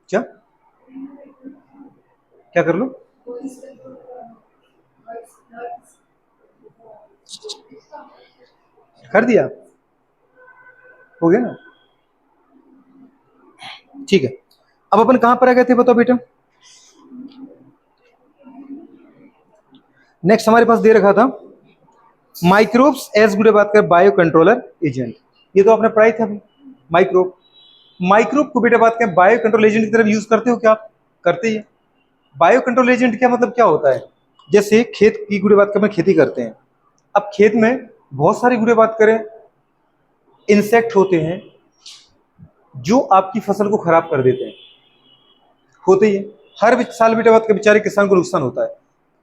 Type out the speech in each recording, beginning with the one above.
क्या क्या कर लो? कर दिया, हो गया ना? ठीक है, अब अपन कहां पर आ गए थे बताओ बेटा? नेक्स्ट हमारे पास दे रखा था माइक्रोब्स एज गुड बात कर बायो कंट्रोलर एजेंट। ये तो आपने पढ़ाई था अभी। माइक्रोब, माइक्रोब को बेटा बात करें बायो कंट्रोल एजेंट की तरफ यूज करते हो क्या आप? करते ही है। बायो कंट्रोल एजेंट क्या मतलब क्या होता है? जैसे खेत की गुड़े बात करें, खेती करते हैं। अब खेत में बहुत सारी गुड़े बात करें इंसेक्ट होते हैं जो आपकी फसल को खराब कर देते हैं, होते ही है। हर साल बेटा बात कर बेचारे किसान को नुकसान होता है,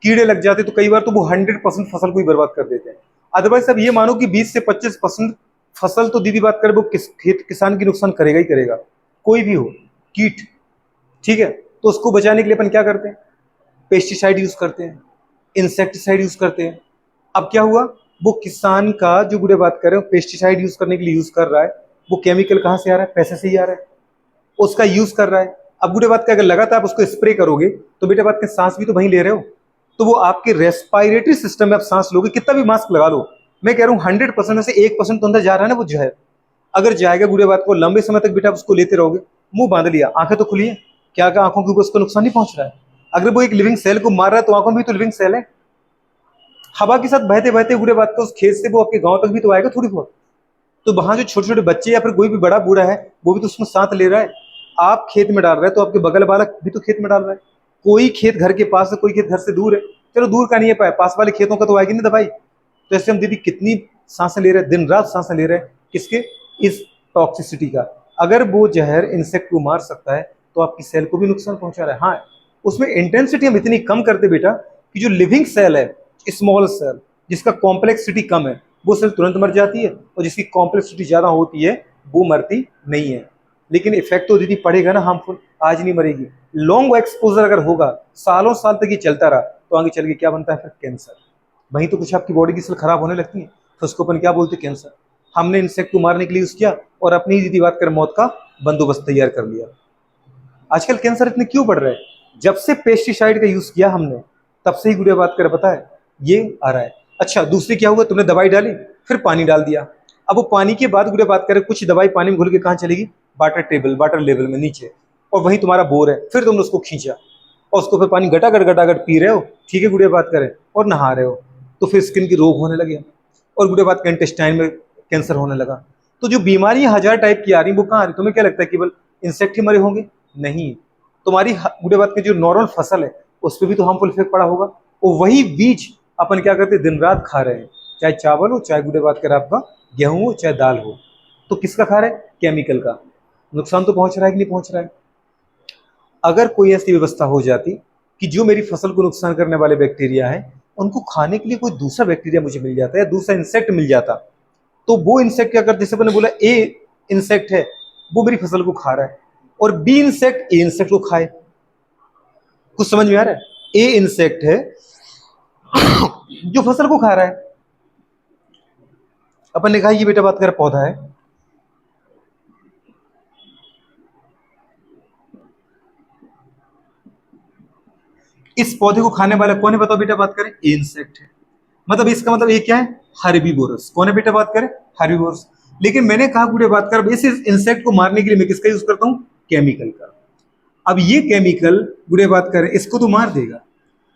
कीड़े लग जाते तो कई बार तो वो 100% फसल को ही बर्बाद कर देते हैं। अदरवाइज अब ये मानो कि 20 से 25% फसल तो दीदी बात करें वो किसान की नुकसान करेगा ही करेगा, कोई भी हो कीट। ठीक है, तो उसको बचाने के लिए अपन क्या करते हैं? पेस्टिसाइड यूज करते हैं, इंसेक्टिसाइड यूज करते हैं। अब क्या हुआ, वो किसान का जो बुरे बात कर रहे हो पेस्टिसाइड यूज करने के लिए यूज कर रहा है, वो केमिकल कहां से आ रहा है? पैसे से ही आ रहा है, उसका यूज कर रहा है। अब बुरे बात का अगर लगातार आप उसको स्प्रे करोगे तो बेटा बात के सांस भी तो वहीं ले रहे हो, तो वो आपके रेस्पिरेटरी सिस्टम में आप सांस लोगे, कितना भी मास्क लगा लो। मैं कह रहा हूँ 100% में से 1% तो अंदर जा रहा है ना वो जहर। अगर जाएगा बुरे बात को लंबे समय तक बेटा उसको लेते रहोगे, मुंह बांध लिया, आंखें तो खुली है, क्या क्या आंखों के ऊपर उसको नुकसान नहीं पहुंच रहा है? अगर वो एक लिविंग सेल को मार रहा है तो आंखों में भी तो लिविंग सेल है। हवा के साथ बहते बहते बुरे बात को उस खेत से वो आपके गांव तक भी तो आएगा थोड़ी बहुत। तो वहां जो छोटे छोटे बच्चे या फिर कोई भी बड़ा बूढ़ा है वो भी तो उसमें साथ ले रहा है। आप खेत में डाल रहे हैं तो आपके बगल वाला भी तो खेत में डाल रहा है। कोई खेत घर के पास है, कोई खेत घर से दूर है, चलो दूर का नहीं है, पाए पास वाले खेतों का तो आएगी ना दवाई। तो ऐसे हम दीदी कितनी सांसें ले रहे हैं, दिन रात सांसें ले रहे हैं, किसके? इस टॉक्सिसिटी का। अगर वो जहर इंसेक्ट को मार सकता है तो आपकी सेल को भी नुकसान पहुंचा रहा है। हाँ, उसमें इंटेंसिटी हम इतनी कम करते बेटा कि जो लिविंग सेल है, स्मॉल सेल, जिसका कॉम्प्लेक्सिटी कम है, वो सेल तुरंत मर जाती है, और जिसकी कॉम्प्लेक्सिटी ज्यादा होती है वो मरती नहीं है। लेकिन इफेक्ट तो दीदी पड़ेगा ना हार्मफुल, आज नहीं मरेगी। लॉन्ग एक्सपोजर अगर होगा, सालों साल तक ये चलता रहा, तो आगे चल के क्या बनता है फिर? कैंसर। वहीं तो कुछ आपकी बॉडी की सेल खराब होने लगती है, तो उसको अपन क्या बोलते हैं? कैंसर। हमने इंसेक्ट को मारने के लिए यूज किया और अपनी दीदी बात कर मौत का बंदोबस्त तैयार कर लिया। आजकल कैंसर इतने क्यों बढ़ रहे हैं? जब से पेस्टिसाइड का यूज किया हमने, तब से ही गुड़िया बात कर पता है ये आ रहा है। अच्छा, दूसरी क्या हुआ, तुमने दवाई डाली, फिर पानी डाल दिया। अब वो पानी के बाद गुड़िया बात करें कुछ दवाई पानी में घुल के कहाँ चलेगी? वाटर लेवल में नीचे, और वहीं तुम्हारा बोर है, फिर तुमने उसको खींचा और उसको फिर पानी गटागट पी रहे हो, ठीक है गुड़िया बात करें, और नहा रहे हो, तो फिर स्किन की रोग होने लगे, और गुड़िया बात इंटेस्टाइन में कैंसर होने लगा। तो जो बीमारियां 1000 टाइप की आ रही वो कहाँ आ रही? तुम्हें क्या लगता है केवल इंसेक्ट ही मरे होंगे? नहीं, तुम्हारी बुढ़े बात की जो नॉर्मल फसल है उस पर भी तो हार्मफुल इफेक्ट पड़ा होगा। और वही बीज अपन क्या करते दिन रात खा रहे हैं, चाहे चावल हो, चाहे बुढ़े बात कर आपका गेहूं हो, चाहे दाल हो, तो किसका खा रहे हैं? केमिकल का। नुकसान तो पहुंच रहा है कि नहीं पहुंच रहा है? अगर कोई ऐसी व्यवस्था हो जाती कि जो मेरी फसल को नुकसान करने वाले बैक्टीरिया है उनको खाने के लिए कोई दूसरा बैक्टीरिया मुझे मिल जाता है या दूसरा इंसेक्ट मिल जाता, तो वो इंसेक्ट क्या करते? जैसे मैंने बोला ए इंसेक्ट है वो मेरी फसल को खा रहा है, और बी इंसेक्ट ए इंसेक्ट को खाए। कुछ समझ में आ रहा है? ए इंसेक्ट है जो फसल को खा रहा है। अपन ने कहा ये बेटा बात कर पौधा है, इस पौधे को खाने वाला कौन है बताओ बेटा बात करें? ए इंसेक्ट है। मतलब इसका मतलब ये क्या है? हर्बीवोरस। कौन है बेटा बात करें? हर्बीवोरस। लेकिन मैंने कहा बेटा बात कर इस इंसेक्ट को मारने के लिए मैं किसका यूज करता हूं? केमिकल का। अब ये केमिकल बुरे बात करें इसको तो मार देगा,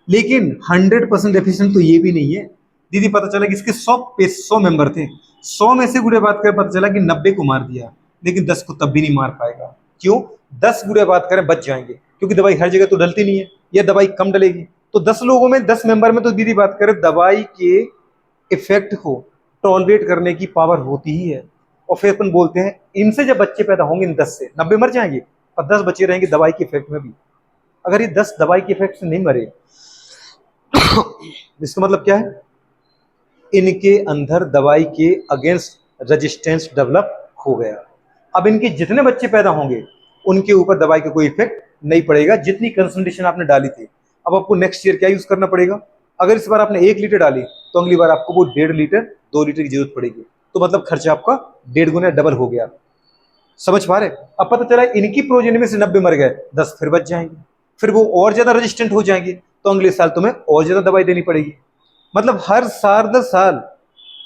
लेकिन 100% एफिशिएंट तो ये भी नहीं है। दीदी पता चला कि इसके 100 मेंबर थे, 100 में से बुरे बात करें पता चला कि 90 को मार दिया, लेकिन 10 को तब भी नहीं मार पाएगा। क्यों? 10 बुरे बात करें बच जाएंगे, क्योंकि दवाई हर जगह तो डलती नहीं है, या दवाई कम डलेगी। तो 10 लोगों में 10 मेंबर में तो दीदी बात करें दवाई के इफेक्ट को टॉलरेट करने की पावर होती ही है। और फिर अपन बोलते हैं इनसे जब बच्चे पैदा होंगे इन 10 से 90 मर जाएंगे, और 10 बचे रहेंगे दवाई के इफेक्ट में भी। अगर ये 10 दवाई के इफेक्ट से नहीं मरे इसका मतलब क्या है? इनके अंदर दवाई के अगेंस्ट रेजिस्टेंस डेवलप हो गया। अब इनके जितने बच्चे पैदा होंगे उनके ऊपर दवाई का कोई इफेक्ट नहीं पड़ेगा, जितनी कंसंट्रेशन आपने डाली थी। अब आपको नेक्स्ट ईयर क्या यूज करना पड़ेगा? अगर इस बार आपने 1 लीटर डाली तो अगली बार आपको वो 1.5 लीटर 2 लीटर की जरूरत पड़ेगी, तो मतलब खर्चा आपका 1.5 गुना डबल हो गया। समझ पा रहे? अब पता चला इनकी प्रोजेनी में से 90 मर गए, 10 फिर बच जाएंगे, फिर वो और ज्यादा रेजिस्टेंट हो जाएंगे, तो अगले साल तुम्हें और ज्यादा दवाई देनी पड़ेगी। मतलब हर साल 10 साल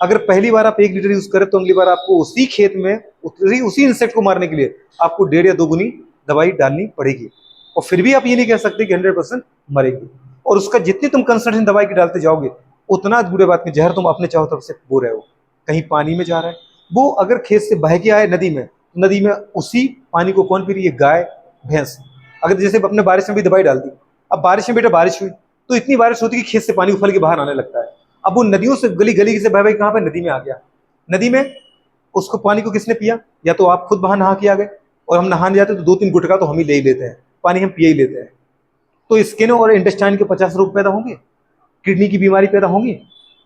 अगर पहली बार आप 1 लीटर यूज करें तो अगली बार आपको उसी खेत में उसी इंसेक्ट को मारने के लिए आपको 1.5 या 2 गुनी दवाई डालनी पड़ेगी। और फिर भी आप ये नहीं कह सकते कि 100% मरेगी। और उसका जितनी तुम कंसंट्रेशन दवाई की डालते जाओगे उतना बुरे बात में जहर तुम अपने चाहो तरफ से बो रहे हो। कहीं पानी में जा रहा है, वो अगर खेत से बह के आए नदी में, नदी में उसी पानी को कौन पी रही है? गाय भैंस। अगर जैसे अपने बारिश में भी दवाई डाल दी, अब बारिश में बेटा बारिश हुई तो इतनी बारिश होती है कि खेत से पानी उफल के बाहर आने लगता है। अब वो नदियों से गली गली से बह बह कहाँ पे? नदी में आ गया। नदी में उसको पानी को किसने पिया? या तो आप खुद बाहर नहा के आ गए, और हम नहाने जाते तो 2-3 गुटका तो हम ही ले ही लेते हैं, पानी हम पिए ही लेते हैं। तो स्किन और इंटेस्टाइन के 50 रोग पैदा होंगे, किडनी की बीमारी पैदा होंगी।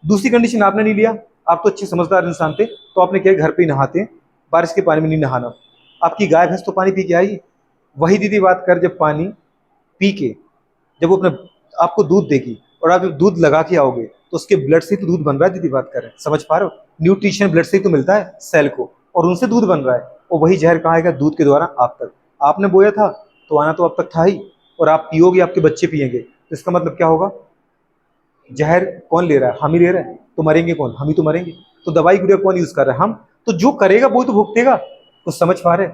दूसरी कंडीशन आपने नहीं लिया, आप तो अच्छे समझदार इंसान थे, तो आपने क्या घर पे ही नहाते, बारिश के पानी में नहीं नहाना। आपकी गाय भैंस तो पानी पी के आएगी। वही दीदी बात कर, जब पानी पी के जब वो अपने आपको दूध देगी और आप जब दूध लगा के आओगे तो उसके ब्लड से तो दूध बन रहा है। दीदी बात करें, समझ पा रहे हो? न्यूट्रिशन ब्लड से ही तो मिलता है सेल को, और उनसे दूध बन रहा है। और वही जहर कहाँ आएगा? दूध के द्वारा आप तक। आपने बोया था तो आना तो अब तक था ही, और आप पियोगे, आपके बच्चे पियेंगे, तो इसका मतलब क्या होगा? जहर कौन ले रहा है? हम ही ले रहे हैं। तो मरेंगे कौन? हम ही तो मरेंगे। तो दवाई गुड़िया कौन यूज कर रहा है? हम। तो जो करेगा वो तो भुगतेगा। तो समझ पा रहे?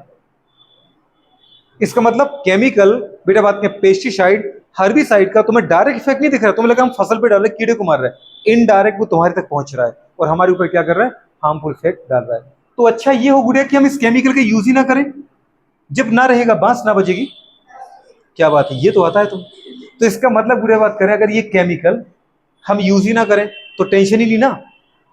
इसका मतलब केमिकल बेटा बात में पेस्टिसाइड हर्बिसाइड का तुम्हें डायरेक्ट इफेक्ट नहीं दिख रहा। तुम्हें लगा हम फसल पे डाल रहे, कीड़े को मार रहे हैं। इनडायरेक्ट वो तुम्हारे तक पहुंच रहा है और हमारे ऊपर क्या कर रहा है? हार्मफुल इफेक्ट डाल रहा है। तो अच्छा ये हो गुड़िया कि हम इस केमिकल का यूज ही ना करें। जब ना रहेगा बांस ना बजेगी। क्या बात है, ये तो आता है तुम। तो इसका मतलब बुरी बात करें, अगर ये केमिकल हम यूज ही ना करें तो टेंशन ही नहीं ना।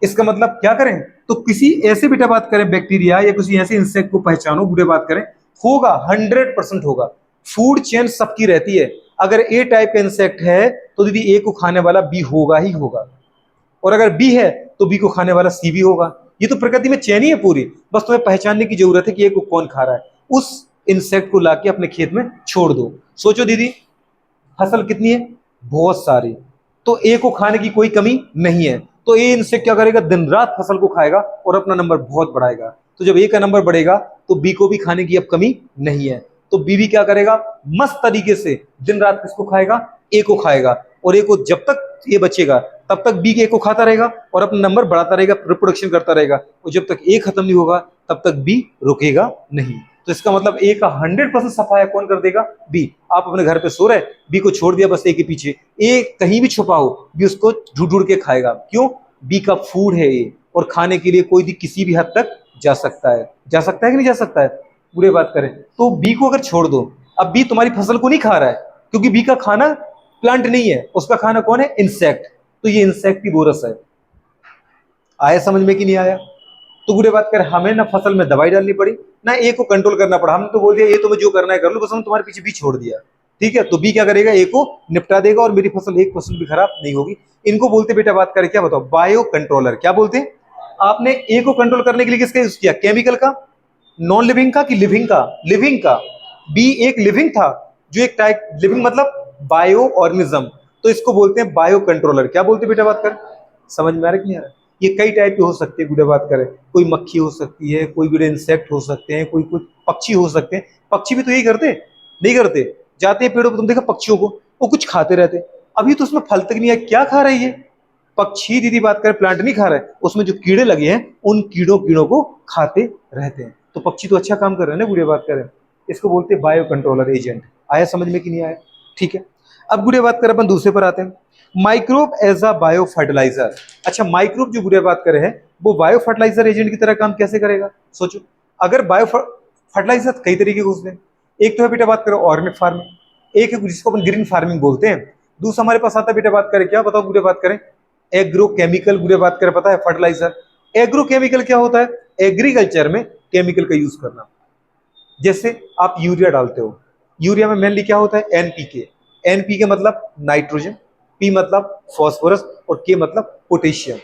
इसका मतलब क्या करें? तो किसी ऐसे बेटा बात करें बैक्टीरिया या किसी ऐसे इंसेक्ट को पहचानो, बुरे बात करें, होगा 100% होगा। फूड चेन सबकी रहती है। अगर ए टाइप का इंसेक्ट है तो दीदी ए को खाने वाला बी होगा ही होगा, और अगर बी है तो बी को खाने वाला सी भी होगा। ये तो प्रकृति में चैन ही है पूरी। बस तुम्हें पहचानने की जरूरत है कि ए को कौन खा रहा है। उस इंसेक्ट को लाके अपने खेत में छोड़ दो। सोचो दीदी, फसल कितनी है? बहुत सारी। तो ए को खाने की कोई कमी नहीं है। तो ए इंसेक्ट क्या करेगा? दिन रात फसल को खाएगा और अपना नंबर बहुत बढ़ाएगा। तो जब ए का नंबर बढ़ेगा तो बी को भी खाने की अब कमी नहीं है। तो बी भी क्या करेगा? मस्त तरीके से दिन रात किसको खाएगा? ए को खाएगा। और ए को जब तक ए बचेगा तब तक बी के ए को खाता रहेगा और अपना नंबर बढ़ाता रहेगा, रिप्रोडक्शन करता रहेगा। और जब तक ए खत्म नहीं होगा तब तक बी रुकेगा नहीं। तो इसका मतलब ए का 100% सफाया कौन कर देगा? बी। आप अपने घर पे सो रहे, बी को छोड़ दिया बस ए के पीछे, ए कहीं भी छुपा हो बी उसको ढूंढ ढूंढ के खाएगा। क्यों? बी का फूड है ए, और खाने के लिए कोई भी किसी भी हद तक जा सकता है। जा सकता है कि नहीं जा सकता है? पूरे बात करें तो बी को अगर छोड़ दो, अब बी तुम्हारी फसल को नहीं खा रहा है, क्योंकि बी का खाना प्लांट नहीं है, उसका खाना कौन है? इंसेक्ट। तो ये इंसेक्ट की बोरस है। आया समझ में कि नहीं आया? तो बुरे बात कर, हमें ना फसल में दवाई डालनी पड़ी ना ए को कंट्रोल करना पड़ा। हमने तो बोल दिया ए तुम्हें जो करना है कर लो, बस हम तुम्हारे पीछे बी छोड़ दिया। ठीक है, तो बी क्या करेगा? ए को निपटा देगा और मेरी फसल 1% भी खराब नहीं होगी। इनको बोलते बेटा बात करें क्या बताओ? Bio controller. क्या बोलते हैं? आपने ए को कंट्रोल करने के लिए किसका यूज किया? केमिकल का, नॉन लिविंग का कि लिविंग का? लिविंग का। बी एक लिविंग था, जो एक टाइप लिविंग मतलब बायो ऑर्गेनिज्म। तो इसको बोलते हैं बायो कंट्रोलर। क्या बोलते हैं बेटा बात कर? समझ में आ रहा है कि नहीं आ रहा? ये कई टाइप के हो सकते हैं गुड़े बात करें। कोई मक्खी हो सकती है, कोई गुड़े इंसेक्ट हो सकते हैं, कोई कुछ पक्षी हो सकते हैं। पक्षी भी तो यही करते नहीं करते? जाते हैं पेड़ों पर, तुम देखा पक्षियों को, वो कुछ खाते रहते। अभी तो उसमें फल तक नहीं है, क्या खा रही है? पक्षी दीदी बात करें प्लांट नहीं खा रहे, उसमें जो कीड़े लगे हैं उन कीड़ों को खाते रहते हैं। तो पक्षी तो अच्छा काम कर रहे हैं ना गुड़े बात करें। इसको बोलते हैं बायो कंट्रोलर एजेंट। आया समझ में कि नहीं आया? ठीक है, अब गुड़े बात करें अपन दूसरे पर आते हैं, microbe as a bio fertilizer. अच्छा, माइक्रोब जो गुड़िया बात करे हैं वो बायो फर्टिलाइजर एजेंट की तरह काम कैसे करेगा? सोचो, अगर बायो फर्टिलाइजर कई तरीके के होते हैं। एक तो है बेटा बात करें ऑर्गेनिक फार्मिंग, एक है जिसको अपन ग्रीन फार्मिंग बोलते हैं। दूसरा हमारे पास आता है बेटा बात करें क्या बताओ गुड़िया बात करें? Agro chemical. गुड़िया बात करें पता है फर्टिलाइजर। एग्रो केमिकल क्या होता है? एग्रीकल्चर में केमिकल का यूज करना। जैसे आप यूरिया डालते हो, यूरिया में मेनली क्या होता है? एनपीके। एनपीके मतलब नाइट्रोजन, पी मतलब फॉस्फोरस और के मतलब पोटेशियम।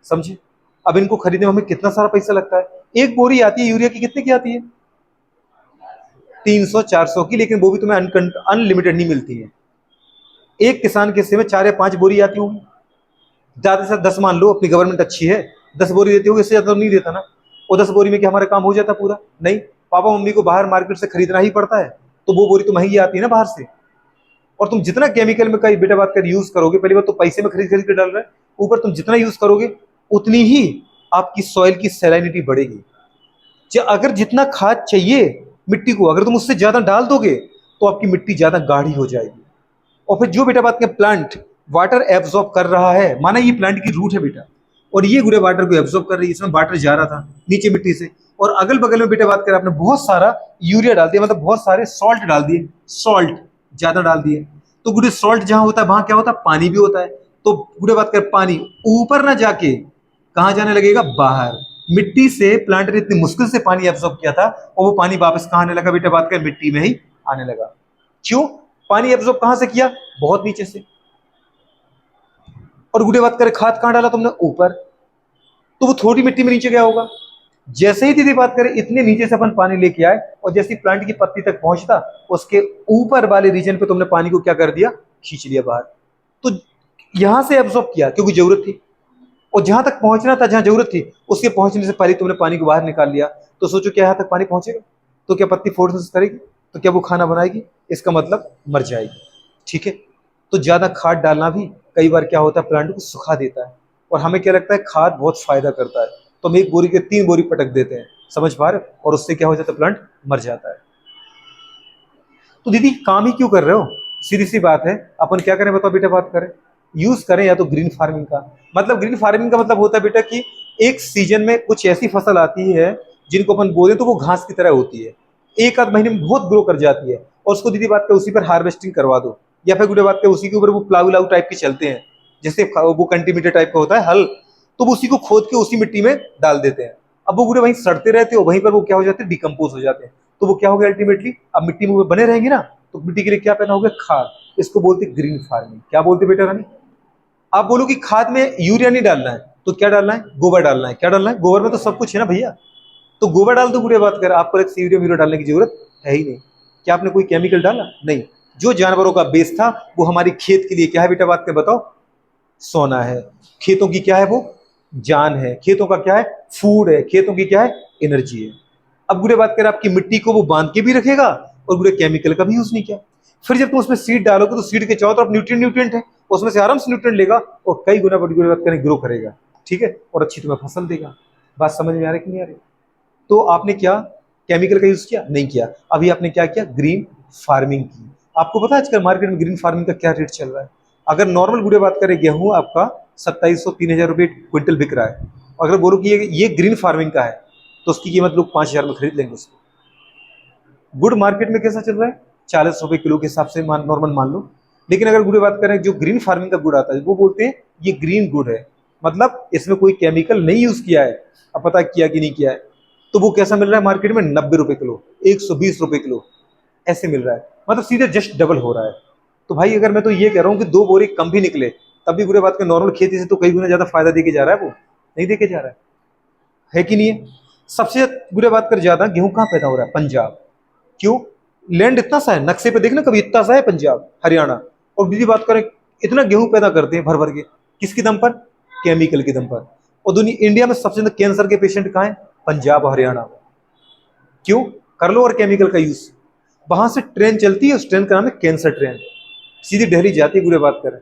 समझे? अब इनको खरीदने में हमें कितना सारा पैसा लगता है। एक बोरी आती है यूरिया की, कितने की आती है? 300-400 की, लेकिन वो भी तुम्हें अनलिमिटेड नहीं मिलती है। एक किसान के हिस्से में 4 या 5 बोरी आती होंगी, ज्यादा से 10 मान लो, अपनी गवर्नमेंट अच्छी है, 10 बोरी देती होगी, इससे ज्यादा नहीं देता ना। और 10 बोरी में क्या हमारा काम हो जाता पूरा? नहीं। पापा मम्मी को बाहर मार्केट से खरीदना ही पड़ता है, तो वो बोरी तो महंगी आती है ना बाहर से। और तुम जितना केमिकल में कई बेटा बात कर यूज करोगे, पहली बात तो पैसे में खरीद खरीद के डाल रहे हैं, ऊपर तुम जितना यूज करोगे उतनी ही आपकी सॉइल की सैलिनिटी बढ़ेगी। अगर जितना खाद चाहिए मिट्टी को, अगर तुम उससे ज्यादा डाल दोगे तो आपकी मिट्टी ज्यादा गाढ़ी हो जाएगी। और फिर जो बेटा बात के प्लांट वाटर एब्जॉर्ब कर रहा है, माना ये प्लांट की रूट है बेटा, और ये पूरे वाटर को एब्जॉर्ब कर रही है, इसमें वाटर जा रहा था नीचे मिट्टी से, और अगल बगल में बेटा बात करें आपने बहुत सारा यूरिया डाल दिया, मतलब बहुत सारे सॉल्ट डाल दिए, सॉल्ट ज्यादा डाल दिए, तो गुडे सॉल्ट जहां होता है वहां क्या होता है, पानी भी होता है। तो गुडे बात करें पानी ऊपर ना जाके कहां जाने लगेगा, बाहर। मिट्टी से प्लांट ने इतनी मुश्किल से पानी एब्जॉर्ब किया था, और वो पानी वापस कहां आने लगा बेटा बात करें, मिट्टी में ही आने लगा। क्यों? पानी एब्जॉर्ब कहां से किया, बहुत नीचे से। और गुडे बात करें खाद कहां डाला तुमने, ऊपर, तो वो थोड़ी मिट्टी में नीचे गया होगा। जैसे ही दीदी बात करें इतने नीचे से अपन पानी लेके आए, और जैसे प्लांट की पत्ती तक पहुंचता, उसके ऊपर वाले रीजन पे तुमने पानी को क्या कर दिया, खींच लिया बाहर। तो यहां से एब्जॉर्ब किया क्योंकि जरूरत थी, और जहां तक पहुंचना था, जहां जरूरत थी, उसके पहुंचने से पहले तुमने पानी को बाहर निकाल लिया। तो सोचो क्या यहां तक पानी पहुंचेगा, तो क्या पत्ती फोर्स करेगी, तो क्या वो खाना बनाएगी, इसका मतलब मर जाएगी। ठीक है, तो ज्यादा खाद डालना भी कई बार क्या होता है, प्लांट को सुखा देता है, और हमें क्या लगता है खाद बहुत फायदा करता है, तो हम एक बोरी के 3 बोरी पटक देते हैं, समझ पा रहे हो, और उससे क्या हो जाता है, प्लांट मर जाता है। तो दीदी काम ही क्यों कर रहे हो, सीधी सी बात है, अपन क्या करें बताओ बेटा, बात करें यूज करें या तो ग्रीन फार्मिंग का। मतलब ग्रीन फार्मिंग का मतलब होता है बेटा कि एक सीजन में कुछ ऐसी फसल आती है जिनको अपन बोले तो वो घास की तरह होती है, एक आध महीने में बहुत ग्रो कर जाती है, और उसको दीदी बात कर उसी पर हार्वेस्टिंग करवा दो, या फिर गुड़े बात कर उसी के ऊपर वो प्लाऊ लाऊ टाइप के चलते हैं, जैसे वो कंटीमीटर टाइप का होता है हल, तो वो उसी को खोद के उसी मिट्टी में डाल देते हैं। अब वो गुड़े वहीं सड़ते रहते हो, वहीं पर वो क्या हो जाते हैं, डिकम्पोज हो जाते हैं। तो वो क्या हो गया अल्टीमेटली, अब मिट्टी में वो बने रहेंगे ना, तो मिट्टी के लिए क्या पैदा हो गया, खाद। इसको बोलते ग्रीन फार्मिंग। क्या बोलते बेटा रानी, आप बोलो कि खाद में यूरिया नहीं डालना है, तो क्या डालना है, गोबर डालना है। क्या डालना है, गोबर में तो सब कुछ है ना भैया, तो गोबर डाल दो। बुरे बात कर, आपको एक यूरिया वीरिया डालने की जरूरत है ही नहीं। क्या आपने कोई केमिकल डाला, नहीं। जो जानवरों का बेस था वो हमारी खेत के लिए क्या है बेटा, बात कर बताओ, सोना है। खेतों की क्या है, वो जान है। खेतों का क्या है, फूड है। खेतों की क्या है, एनर्जी है। अब बुरे बात कर, आपकी मिट्टी को वो बांध के भी रखेगा, और बुरे केमिकल का भी यूज नहीं किया। फिर जब तुम उसमें सीड डालोगे तो सीड के चारों तरफ न्यूट्रिएंट न्यूट्रिएंट है, उसमें से आराम से न्यूट्रिएंट लेगा और कई गुना बड़ी बात करें ग्रो करेगा। ठीक है, और अच्छी तुम्हें फसल देगा। बात समझ में आ रही कि नहीं आ रही? तो आपने क्या केमिकल का यूज किया, नहीं किया। अभी आपने क्या किया, ग्रीन फार्मिंग की। आपको पता है आजकल मार्केट में ग्रीन फार्मिंग का क्या रेट चल रहा है? अगर नॉर्मल गुड़े बात करें, गेहूं आपका 2700-3000 रुपये क्विंटल बिक रहा है। अगर बोलो कि ये ग्रीन फार्मिंग का है, तो उसकी कीमत लोग 5000 में खरीद लेंगे उसको। गुड़ मार्केट में कैसा चल रहा है, 40 रुपए किलो के हिसाब से नॉर्मल मान लो। लेकिन अगर गुड़ बात करें, जो ग्रीन फार्मिंग का गुड़ आता है वो बोलते हैं ये ग्रीन गुड़ है, मतलब इसमें कोई केमिकल नहीं यूज किया है। अब पता किया कि नहीं किया है, तो वो कैसा मिल रहा है मार्केट में, 90 रुपए किलो, 120 रुपए किलो ऐसे मिल रहा है, मतलब सीधे जस्ट डबल हो रहा है। तो भाई अगर मैं तो ये कह रहा हूँ कि 2 बोरी कम भी निकले, तब भी बुरे बात के नॉर्मल खेती से तो कई गुना ज्यादा फायदा देके जा रहा है, वो नहीं देके जा रहा है कि नहीं है? सबसे बुरे बात कर ज्यादा गेहूं कहाँ पैदा हो रहा है, पंजाब। क्यों? लैंड इतना सा है, नक्शे पे देखना कभी, इतना सा है पंजाब हरियाणा। और दूसरी बात करें, इतना गेहूं पैदा करते हैं भर भर के, किसके दम पर, केमिकल के दम पर। और दुनिया इंडिया में सबसे ज्यादा कैंसर के पेशेंट कहाँ है, पंजाब हरियाणा। क्यों? कर लो और केमिकल का यूज। वहां से ट्रेन चलती है, उस ट्रेन का नाम है कैंसर ट्रेन, सीधी दिल्ली जाती है, बुरे बात करें।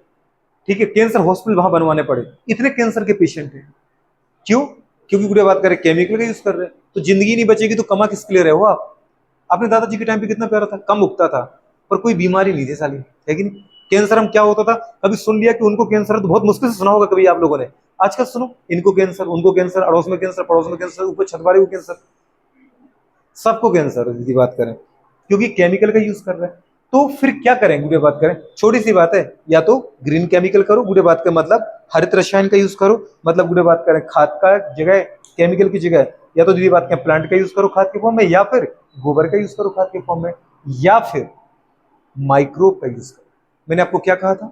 ठीक है, कैंसर हॉस्पिटल वहां बनवाने पड़े, इतने कैंसर के पेशेंट हैं। क्यों? क्योंकि बुरे बात करें केमिकल का यूज कर रहे हैं। तो जिंदगी नहीं बचेगी तो कमा किसके लिए रहे हो आप? अपने दादाजी के टाइम पे कितना प्यारा था, कम उगता था, पर कोई बीमारी नहीं थी साली, है कि नहीं? कैंसर हम क्या होता था, कभी सुन लिया कि उनको कैंसर है तो बहुत मुश्किल से सुना होगा कभी आप लोगों ने। आजकल सुनो, इनको कैंसर, उनको कैंसर, अड़ोस में कैंसर, पड़ोस में कैंसर, ऊपर छत वाले को कैंसर, सबको कैंसर है, यदि बात करें, क्योंकि केमिकल का यूज कर रहे हैं। तो फिर क्या करें, गुड़े बात करें, छोटी सी बात है, या तो ग्रीन केमिकल करो, गुड़े बात का मतलब हरित रसायन का यूज करो, मतलब गुड़े बात करें खाद का जगह, केमिकल की जगह, या तो दीदी बात करें प्लांट का यूज करो खाद के फॉर्म में, या फिर गोबर का यूज करो खाद के फॉर्म में, या फिर माइक्रोब का यूज करो। मैंने आपको क्या कहा था,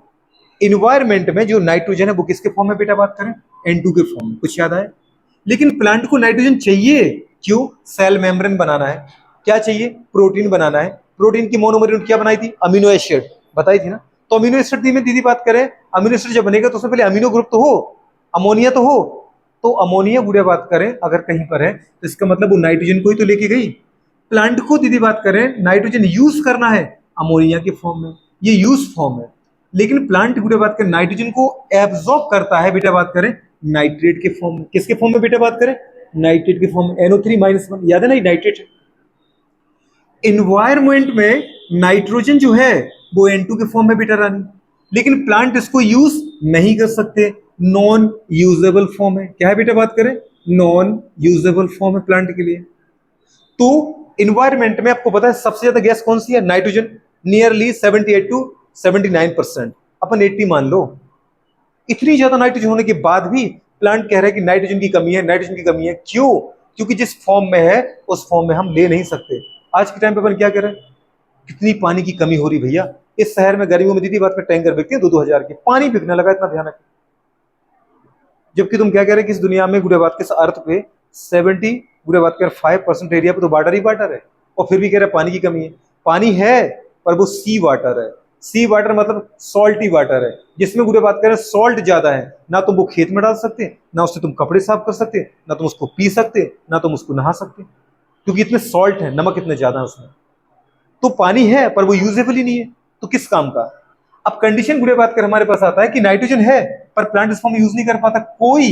इन्वायरमेंट में जो नाइट्रोजन है वो किसके फॉर्म में बेटा बात करें, N2 के फॉर्म में, कुछ याद आए? लेकिन प्लांट को नाइट्रोजन चाहिए, क्यों? सेल मेम्ब्रेन बनाना है। क्या चाहिए? प्रोटीन बनाना है। प्रोटीन की मोनोमर यूनिट क्या बनाई थी, अमीनो एसिड बताई थी ना। तो अमीनो एसिड में दीदी बात करें, अमीनो एसिड जब बनेगा तो उससे पहले अमीनो ग्रुप तो हो, अमोनिया तो हो। तो अमोनिया गुड़िया बात करें अगर कहीं पर है, तो इसका मतलब वो नाइट्रोजन को ही तो लेके गई। प्लांट को दीदी बात करें नाइट्रोजन यूज करना है अमोनिया के फॉर्म में, ये यूज फॉर्म है। लेकिन प्लांट बेटा बात करें नाइट्रोजन को एब्जॉर्ब करता है बेटा बात करें नाइट्रेट के फॉर्म में। किसके फॉर्म में बेटा बात करें? नाइट्रेट के फॉर्म में, NO3-1, याद है ना, नाइट्रेट है। इन्वायरमेंट में नाइट्रोजन जो है वो N2 के फॉर्म में बेटा रानी, लेकिन प्लांट इसको यूज नहीं कर सकते, नॉन यूजेबल फॉर्म है। क्या है बेटा बात करें? नॉन यूजेबल फॉर्म है प्लांट के लिए। तो इन्वायरमेंट में आपको पता है सबसे ज्यादा गैस कौन सी है? नाइट्रोजन, नियरली 78 to 79%, अपन 80 मान लो। इतनी ज्यादा नाइट्रोजन होने के बाद भी प्लांट कह रहा है कि नाइट्रोजन की कमी है, नाइट्रोजन की कमी है। क्यों? क्योंकि जिस फॉर्म में है उस फॉर्म में हम ले नहीं सकते। आज के टाइम पे अपन क्या कह रहे हैं? कितनी पानी की कमी हो रही भैया। इस शहर में गर्मियों में दीदी बात में टैंकर बिकते हैं 2-2 हजार के, पानी बिकने लगा, इतना भयानक। जबकि तुम क्या कह रहे हैं कि इस दुनिया में गुड़े बात के अर्थ पे 70 गुड़े बात कर 5% एरिया पे तो वाटर ही वाटर है, और फिर भी कह रहे हैं पानी की कमी है। पानी है पर वो सी वाटर है। सी वाटर मतलब सॉल्टी वाटर है, जिसमें गुड़े बात करें सॉल्ट ज्यादा है। ना तुम वो खेत में डाल सकते, ना उससे तुम कपड़े साफ कर सकते, ना तुम उसको पी सकते, ना तुम उसको नहा सकते, क्योंकि इतने सॉल्ट है, नमक इतने ज्यादा है उसमें। तो पानी है पर वो यूजेबल ही नहीं है, तो किस काम का? अब कंडीशन गुड़े बात कर हमारे पास आता है कि नाइट्रोजन है पर प्लांट इस फॉर्म में यूज नहीं कर पाता। कोई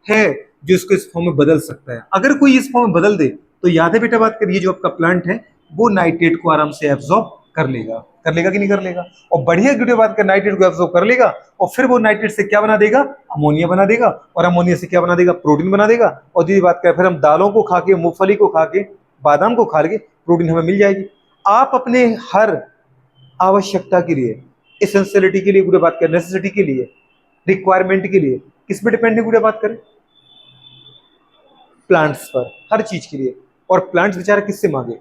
है जो इसको इस फॉर्म में बदल सकता है। अगर कोई इस फॉर्म में बदल दे तो याद है बेटा बात कर, ये जो आपका प्लांट है वो नाइट्रेट को आराम से एब्जॉर्ब कर लेगा। कर लेगा कि नहीं कर लेगा? और बढ़िया गुड़े बात कर नाइट्रेट को एब्जॉर्ब कर लेगा, और फिर वो नाइट्रेट से क्या बना देगा? अमोनिया बना देगा, और अमोनिया से क्या बना देगा? प्रोटीन बना देगा। और दीदी बात कर फिर हम दालों को खा के, मूंगफली को खा के, बादाम को खा के प्रोटीन हमें मिल जाएगी। आप अपने हर आवश्यकता के लिए, एसेंशियलिटी के लिए गुड़े बात करें, नेसेसिटी के लिए, रिक्वायरमेंट के लिए किस पे डिपेंड है गुड़े बात करें? प्लांट्स पर, हर चीज के लिए। और प्लांट्स बेचारा किससे मांगे?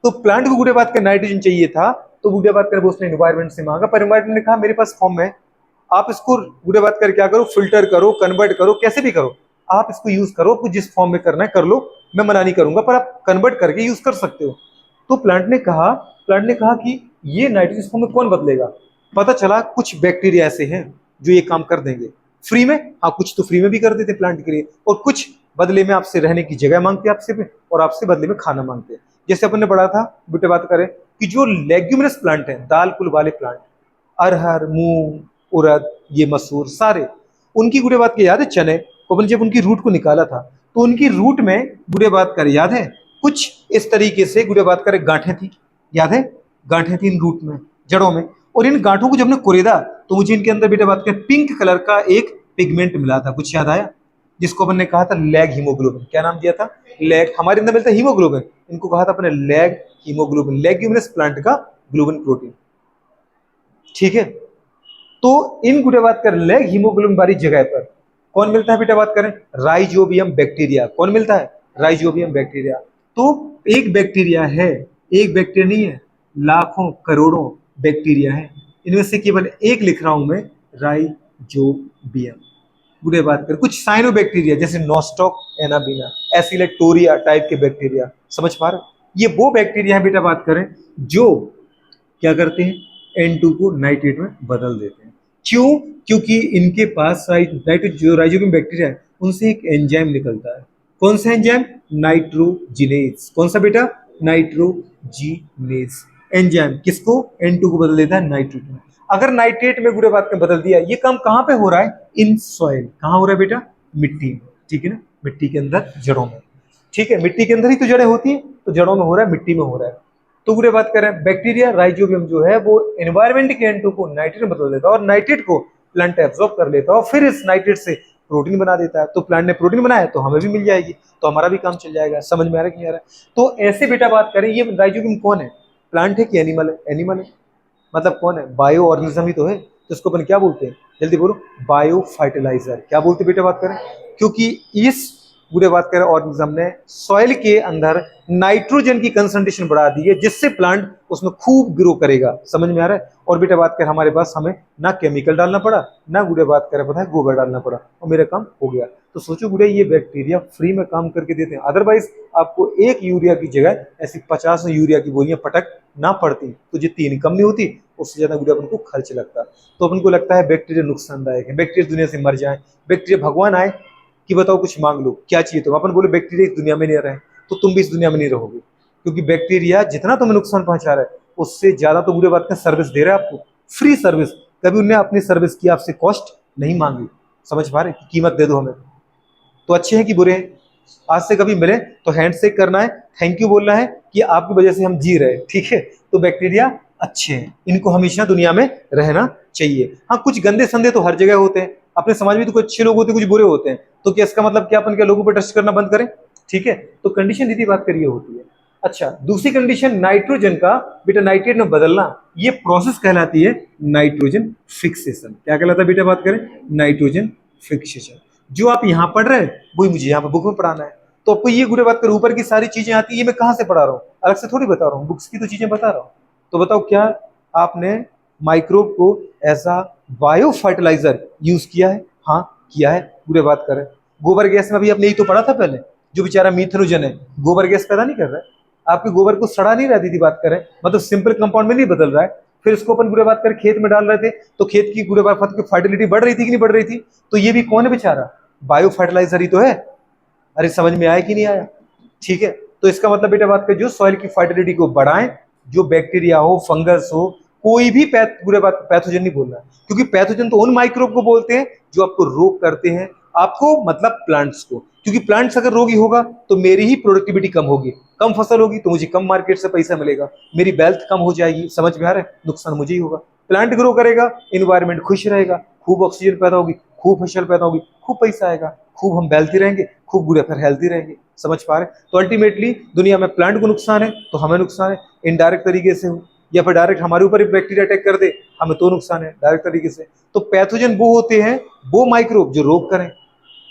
तो प्लांट को गुड़े बात कर नाइट्रोजन चाहिए था, तो गुड़े बात कर वो उसने एनवायरमेंट से मांगा, पर एनवायरमेंट ने कहा मेरे पास फॉर्म है, आप इसको गुड़े बात कर क्या करो? फिल्टर करो, कन्वर्ट करो, कैसे भी करो, आप इसको यूज करो, आपको जिस फॉर्म में करना है कर लो, मैं मना नहीं करूंगा, पर आप कन्वर्ट करके यूज कर सकते हो। तो प्लांट ने कहा कि ये नाइट्रोजन फॉर्म में कौन बदलेगा? पता चला कुछ बैक्टीरिया ऐसे हैं जो ये काम कर देंगे फ्री में। हाँ, कुछ तो फ्री में भी कर देते प्लांट के लिए, और कुछ बदले में आपसे रहने की जगह मांगते आपसे पे, और आपसे बदले में खाना मांगते हैं। जैसे अपन ने पढ़ा था, बेटे बात करें कि जो लेग्यूमिनस प्लांट है, दाल कुल वाले प्लांट, अरहर, मूंग, उड़द, ये मसूर सारे, उनकी गुड़े बात की याद है? चने को अपन जब उनकी रूट को निकाला था, तो उनकी रूट में गुड़े बात करें याद है कुछ इस तरीके से गुड़े बात करें गांठें थी, याद है? गांठें थी इन रूट में, जड़ों में। और इन गांठों को जब हमने कुरेदा तो मुझे इनके अंदर बेटा बात करें पिंक कलर का एक पिगमेंट मिला था, कुछ याद आया? जिसको अपन ने कहा था लैग हीमोग्लोबिन। क्या नाम दिया था? लैग। हमारे अंदर मिलता है हीमोग्लोबिन, इनको कहा था अपने लैग हीमोग्लोबिन, लेग्यूमिनस प्लांट का ग्लोबिन प्रोटीन। ठीक है, तो इन गुड़े बात करें लैग हीमोग्लोबिन वाली जगह पर कौन मिलता है बेटा बात करें? Rhizobium bacteria. कौन मिलता है? Rhizobium bacteria. तो एक बैक्टीरिया है, एक बैक्टीरिया नहीं है, लाखों करोड़ों बैक्टीरिया है, इनमें से केवल एक लिख रहा हूं मैं, राइजोबियम। बुरे बात कर कुछ साइनो बैक्टीरिया जैसे नोस्टॉक, एनाबीना, एसिलेटोरिया टाइप के बैक्टीरिया, समझ पा रहे हो? ये वो बैक्टीरिया है बेटा बात करें जो क्या करते हैं? N2 को नाइट्रेट में बदल देते हैं। क्यों? क्योंकि इनके पास नाइट्रेट जो राइजोबियम बैक्टीरिया है उनसे एक एंजाइम निकलता है। कौन सा एंजाइम? नाइट्रोजिनेज। कौन सा बेटा? नाइट्रोजिनेज एंजाइम किसको? N2 को बदल देता है नाइट्रेट में। अगर नाइट्रेट में गुड़े बात में बदल दिया, ये काम कहां पे हो रहा है? In soil. कहां हो रहा है बेटा? मिट्टी में। ठीक है ना, मिट्टी के अंदर, जड़ों में। ठीक है, मिट्टी के अंदर ही तो जड़ें होती है, तो जड़ों में हो रहा है, मिट्टी में हो रहा है। तो गुड़े बात करें बैक्टीरिया राइजोबियम जो है वो एनवायरमेंट के N2 को नाइट्रेट में बदल देता है, और नाइट्रेट को प्लांट एब्जॉर्ब कर लेता है, और फिर इस नाइट्रेट से प्रोटीन बना देता है। तो प्लांट ने प्रोटीन बनाया तो हमें भी मिल जाएगी, तो हमारा भी काम चल जाएगा। समझ में आ रहा है कि नहीं आ रहा है? तो ऐसे बेटा बात करें, ये राइजोबियम कौन है? प्लांट है कि एनिमल है? एनिमल है। मतलब कौन है? बायो ऑर्गेनिज्म ही तो है। तो इसको अपन क्या बोलते हैं? जल्दी बोलो। Bio fertilizer. क्या बोलते हैं बेटा बात करें? क्योंकि इस बुरे बात करें ऑर्गेनिज्म ने सॉइल के अंदर नाइट्रोजन की कंसंट्रेशन बढ़ा दी है, जिससे प्लांट उसमें खूब ग्रो करेगा। समझ में आ रहा है? और बेटा बात करें हमारे पास हमें ना केमिकल डालना पड़ा, ना गुड़े बात करें पता है गोबर डालना पड़ा, और मेरा काम हो गया। तो सोचो गुड़े, ये बैक्टीरिया फ्री में काम करके देते हैं। अदरवाइज आपको एक यूरिया की जगह ऐसी 50 यूरिया की बोरियां पटक ना पड़ती, तो जितनी इनकम नहीं होती उससे ज्यादा गुड़े अपन को खर्च लगता। तो अपन को लगता है बैक्टीरिया नुकसानदायक है, बैक्टीरिया दुनिया से मर जाए, बैक्टीरिया भगवान आए कि बताओ कुछ मांग लो, क्या चाहिए तुम? अपन बोले बैक्टीरिया इस दुनिया में नहीं रहे, तो तुम भी इस दुनिया में नहीं रहोगे। क्योंकि बैक्टीरिया जितना तुम्हें नुकसान पहुंचा रहा है उससे ज्यादा तो बुरे बात का सर्विस दे रहा है आपको, फ्री सर्विस। कभी उन्हें अपनी सर्विस की आपसे कॉस्ट नहीं मांगी। समझ पा रहे कि कीमत दे दो हमें। तो अच्छे हैं कि बुरे हैं? आज से कभी मिले तो हैंडशेक करना है, थैंक यू बोलना है कि आपकी वजह से हम जी रहे हैं, ठीक है? तो बैक्टीरिया अच्छे हैं, इनको हमेशा दुनिया में रहना चाहिए। हाँ, कुछ गंदे संदे तो हर जगह होते हैं, अपने समाज में तो कुछ अच्छे लोग होते हैं, कुछ बुरे होते हैं। तो क्या इसका मतलब क्या अपन क्या लोगों पर ट्रस्ट करना बंद करें? ठीक है, तो कंडीशन दीदी बात करिए होती है। अच्छा, दूसरी कंडीशन नाइट्रोजन का बेटा नाइट्रेट में बदलना, ये प्रोसेस कहलाती है नाइट्रोजन फिक्सेशन। क्या कहलाता है बेटा? बात करें नाइट्रोजन फिक्सेशन। जो आप यहाँ पढ़ रहे हैं वही मुझे यहाँ पर बुक में पढ़ाना है। तो आपको ये गुड़े बात कर, ऊपर की सारी चीजें आती है, ये मैं कहाँ से पढ़ा रहा हूँ? अलग से थोड़ी बता रहा हूँ, बुक्स की तो चीजें बता रहा हूँ। तो बताओ, क्या आपने माइक्रोब को ऐसा बायो फर्टिलाइजर यूज किया है? हाँ किया है। गुड़े बात करें गोबर गैस में, अभी आपने यही तो पढ़ा था पहले, जो बेचारा मीथेनोजन है गोबर गैस पैदा नहीं कर रहा है, आपके गोबर को सड़ा नहीं रहती थी। बात करें मतलब सिंपल कंपाउंड में नहीं बदल रहा है। फिर इसको अपन गुड़े बात करें खेत में डाल रहे थे, तो खेत की गुड़े बात की फर्टिलिटी बढ़ रही थी कि नहीं बढ़ रही थी? तो ये भी कौन है बेचारा? बायो फर्टिलाइजर ही तो है। अरे समझ में आया कि नहीं आया? ठीक है, तो इसका मतलब बेटा बात कर, जो सॉइल की फर्टिलिटी को बढ़ाएं, जो बैक्टीरिया हो, फंगस हो, कोई भी बुरे बात पैथोजन नहीं बोल रहा है, क्योंकि पैथोजन तो उन माइक्रोब को बोलते हैं जो आपको रोग करते हैं। आपको मतलब प्लांट्स को, क्योंकि प्लांट्स अगर रोगी होगा तो मेरी ही प्रोडक्टिविटी कम होगी, कम फसल होगी तो मुझे कम मार्केट से पैसा मिलेगा, मेरी वेल्थ कम हो जाएगी। समझ में आ रहा है? नुकसान मुझे ही होगा। प्लांट ग्रो करेगा, इन्वायरमेंट खुश रहेगा, खूब ऑक्सीजन पैदा होगी, खूब फसल पैदा होगी, खूब पैसा आएगा, खूब हम वेल्थी रहेंगे, खूब बुरे फिर हेल्थी रहेंगे। समझ पा रहे? तो अल्टीमेटली दुनिया में प्लांट को नुकसान है तो हमें नुकसान है, इनडायरेक्ट तरीके से हो, या फिर डायरेक्ट हमारे ऊपर ही बैक्टीरिया अटैक कर दे, हमें तो नुकसान है डायरेक्ट तरीके से। तो पैथोजन वो होते हैं, वो माइक्रोब जो रोग करें।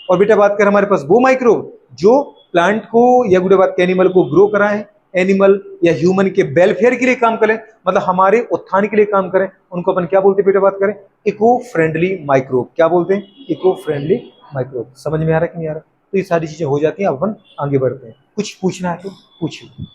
और बेटा बात करें हमारे पास वो माइक्रोब जो प्लांट को या गुड़े बात के एनिमल को ग्रो कराएं, एनिमल या ह्यूमन के वेलफेयर के लिए काम करें, मतलब हमारे उत्थान के लिए काम करें, उनको अपन क्या बोलते हैं बेटा? बात करें इको फ्रेंडली माइक्रोब। क्या बोलते हैं? Eco friendly microbe. समझ में आ रहा है कि नहीं आ रहा? तो ये सारी चीजें हो जाती हैं। अब अपन आगे बढ़ते हैं। कुछ पूछना है तो पूछिए।